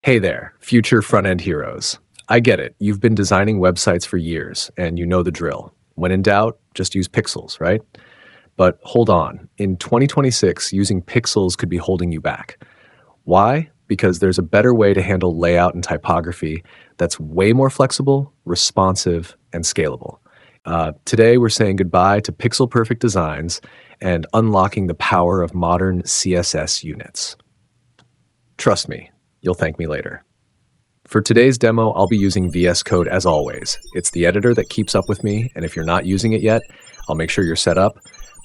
Hey there, future front-end heroes. I get it. You've been designing websites for years, and you know the drill. When in doubt, just use pixels, right? But hold on. In 2026, using pixels could be holding you back. Why? Because there's a better way to handle layout and typography that's way more flexible, responsive, and scalable. Today, we're saying goodbye to pixel-perfect designs and unlocking the power of modern CSS units. Trust me, you'll thank me later. For today's demo, I'll be using VS Code as always. It's the editor that keeps up with me, and if you're not using it yet, I'll make sure you're set up.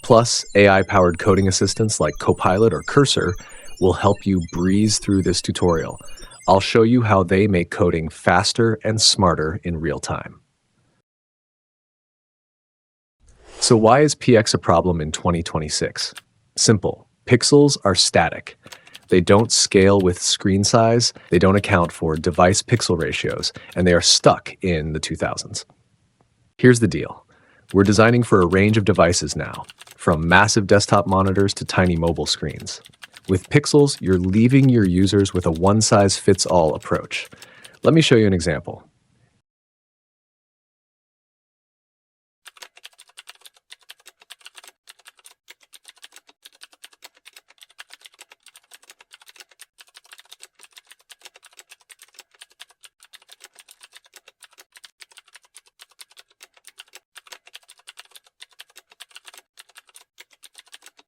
Plus, AI-powered coding assistants like Copilot or Cursor will help you breeze through this tutorial. I'll show you how they make coding faster and smarter in real time. So why is PX a problem in 2026? Simple. Pixels are static. They don't scale with screen size, they don't account for device pixel ratios, and they are stuck in the 2000s. Here's the deal. We're designing for a range of devices now, from massive desktop monitors to tiny mobile screens. With pixels, you're leaving your users with a one-size-fits-all approach. Let me show you an example.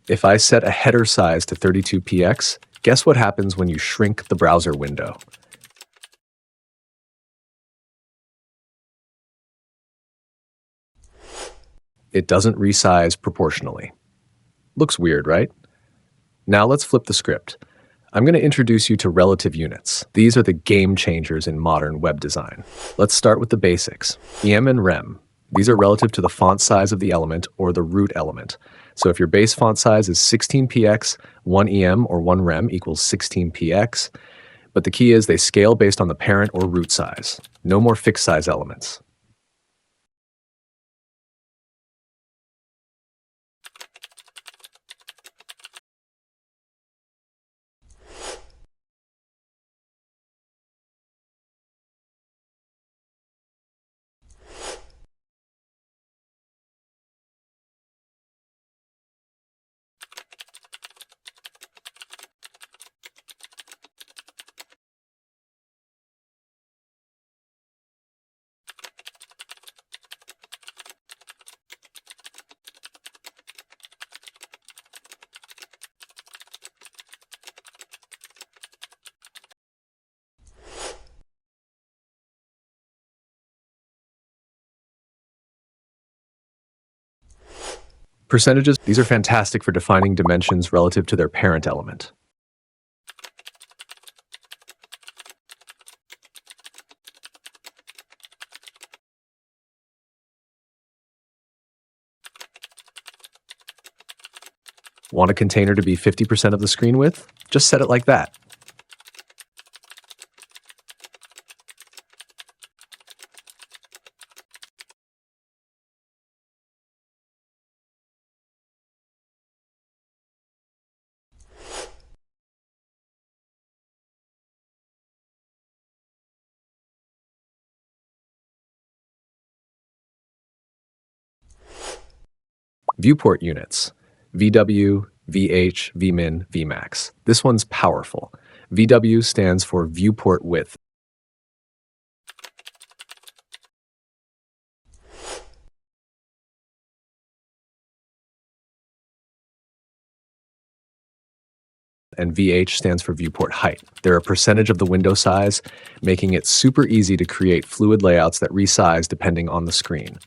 If I set a header size to 32px, guess what happens when you shrink the browser window? It doesn't resize proportionally. Looks weird, right? Now let's flip the script. I'm going to introduce you to relative units. These are the game changers in modern web design. Let's start with the basics. EM and REM. These are relative to the font size of the element or the root element. So if your base font size is 16px, 1 EM or 1 REM equals 16px. But the key is they scale based on the parent or root size. No more fixed size elements. Percentages, these are fantastic for defining dimensions relative to their parent element. Want a container to be 50% of the screen width? Just set it like that. Viewport units. VW, VH, VMIN, VMAX. This one's powerful. VW stands for viewport width. And VH stands for viewport height. They're a percentage of the window size, making it super easy to create fluid layouts that resize depending on the screen.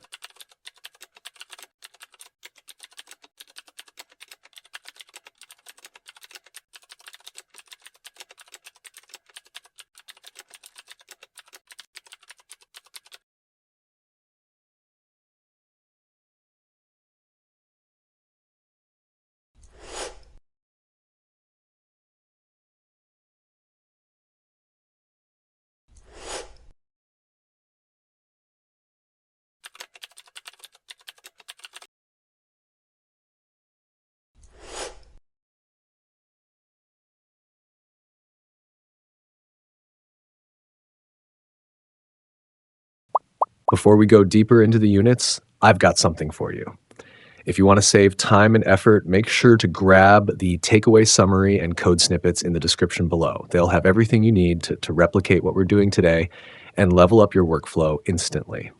Before we go deeper into the units, I've got something for you. If you want to save time and effort, make sure to grab the takeaway summary and code snippets in the description below. They'll have everything you need to replicate what we're doing today and level up your workflow instantly.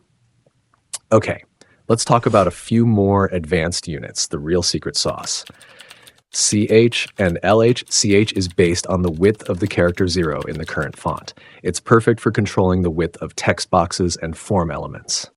Okay, let's talk about a few more advanced units, the real secret sauce. CH and LH. CH is based on the width of the character 0 in the current font. It's perfect for controlling the width of text boxes and form elements.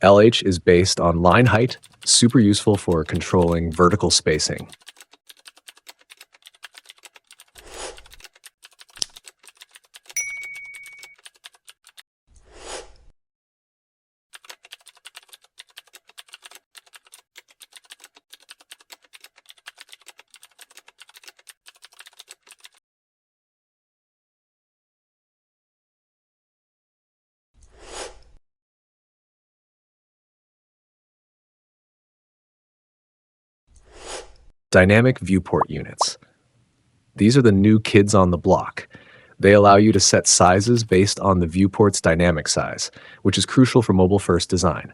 LH is based on line height, super useful for controlling vertical spacing. Dynamic Viewport Units. These are the new kids on the block. They allow you to set sizes based on the viewport's dynamic size, which is crucial for mobile-first design.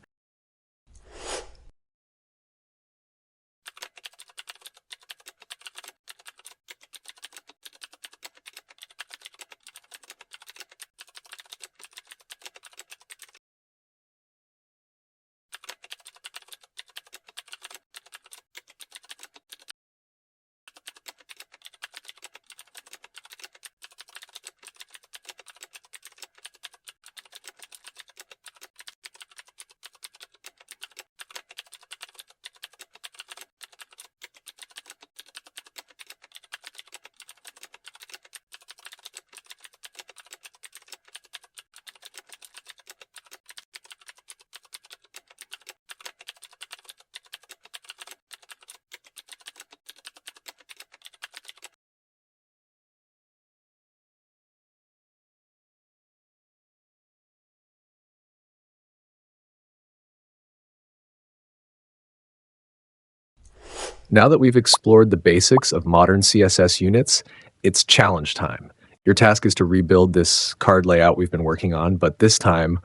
Now that we've explored the basics of modern CSS units, it's challenge time. Your task is to rebuild this card layout we've been working on, but this time,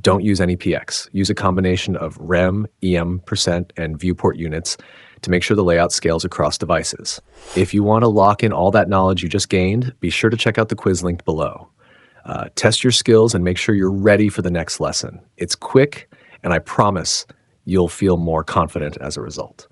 don't use any PX. Use a combination of REM, EM%, and viewport units to make sure the layout scales across devices. If you want to lock in all that knowledge you just gained, be sure to check out the quiz linked below. Test your skills and make sure you're ready for the next lesson. It's quick, and I promise you'll feel more confident as a result.